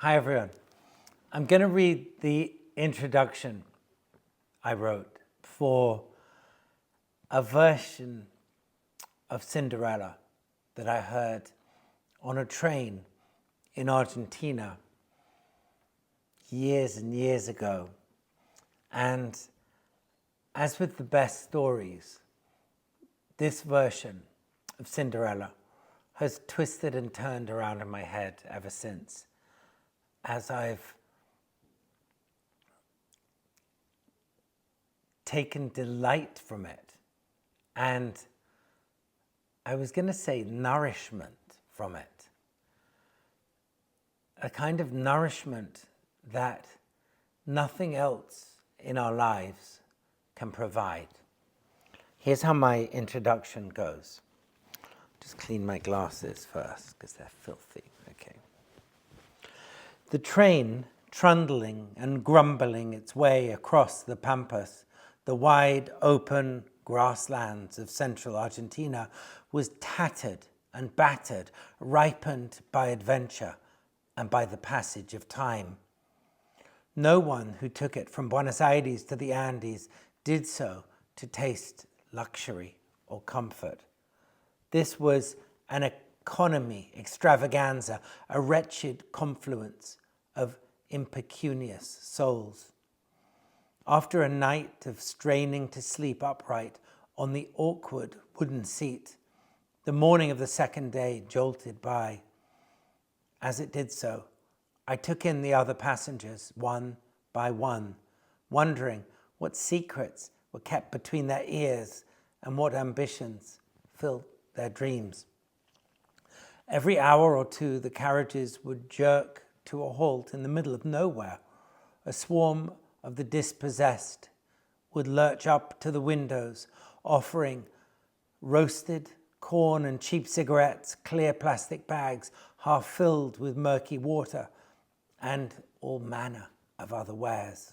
Hi everyone. I'm going to read the introduction I wrote for a version of Cinderella that I heard on a train in Argentina years and years ago. And as with the best stories, this version of Cinderella has twisted and turned around in my head ever since, as I've taken delight from it, and I was going to say nourishment from it. A kind of nourishment that nothing else in our lives can provide. Here's how my introduction goes. Just clean my glasses first because they're filthy. Okay. The train, trundling and grumbling its way across the pampas, the wide open grasslands of central Argentina, was tattered and battered, ripened by adventure and by the passage of time. No one who took it from Buenos Aires to the Andes did so to taste luxury or comfort. This was an economy extravaganza, a wretched confluence of impecunious souls. After a night of straining to sleep upright on the awkward wooden seat, the morning of the second day jolted by. As it did so, I took in the other passengers one by one, wondering what secrets were kept between their ears and what ambitions filled their dreams. Every hour or two, the carriages would jerk to a halt in the middle of nowhere. A swarm of the dispossessed would lurch up to the windows, offering roasted corn and cheap cigarettes, clear plastic bags half filled with murky water, and all manner of other wares.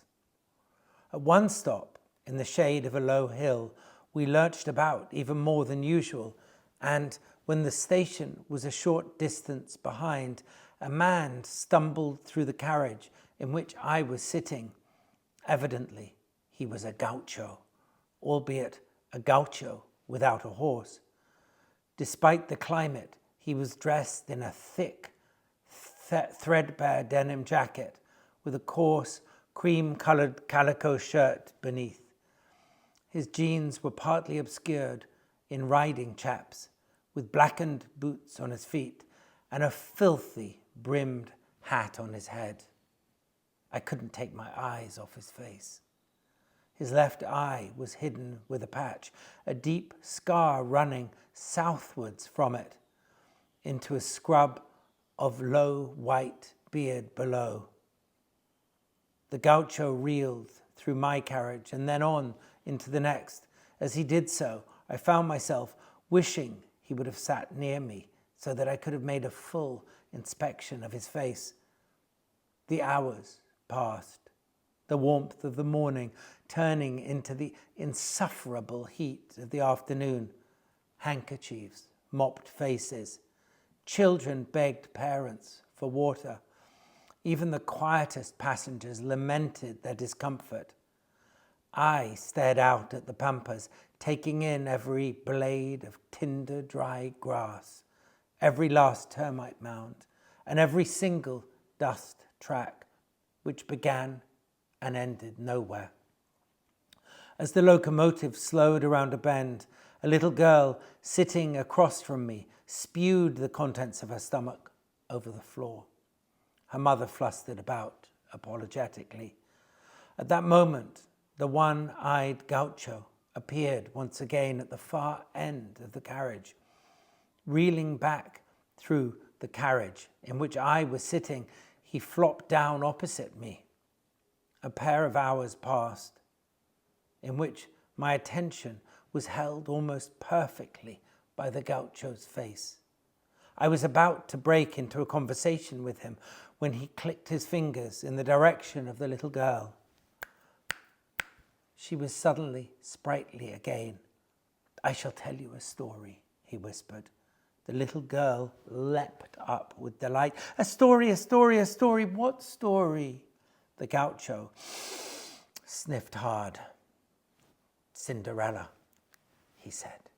At one stop, in the shade of a low hill, we lurched about even more than usual, and when the station was a short distance behind, a man stumbled through the carriage in which I was sitting. Evidently, he was a gaucho, albeit a gaucho without a horse. Despite the climate, he was dressed in a thick, threadbare denim jacket with a coarse, cream-colored calico shirt beneath. His jeans were partly obscured in riding chaps, with blackened boots on his feet and a filthy, brimmed hat on his head. I couldn't take my eyes off his face. His left eye was hidden with a patch, a deep scar running southwards from it into a scrub of low white beard below. The gaucho reeled through my carriage and then on into the next. As he did so, I found myself wishing he would have sat near me so that I could have made a full inspection of his face. The hours passed, the warmth of the morning turning into the insufferable heat of the afternoon. Handkerchiefs mopped faces. Children begged parents for water. Even the quietest passengers lamented their discomfort. I stared out at the pampas, taking in every blade of tinder-dry grass, every last termite mound, and every single dust track, which began and ended nowhere. As the locomotive slowed around a bend, a little girl sitting across from me spewed the contents of her stomach over the floor. Her mother flustered about apologetically. At that moment, the one-eyed gaucho appeared once again at the far end of the carriage. Reeling back through the carriage in which I was sitting, he flopped down opposite me. A pair of hours passed, in which my attention was held almost perfectly by the gaucho's face. I was about to break into a conversation with him when he clicked his fingers in the direction of the little girl. She was suddenly sprightly again. "I shall tell you a story," he whispered. The little girl leapt up with delight. A story, a story, a story. What story? The gaucho sniffed hard. Cinderella, he said.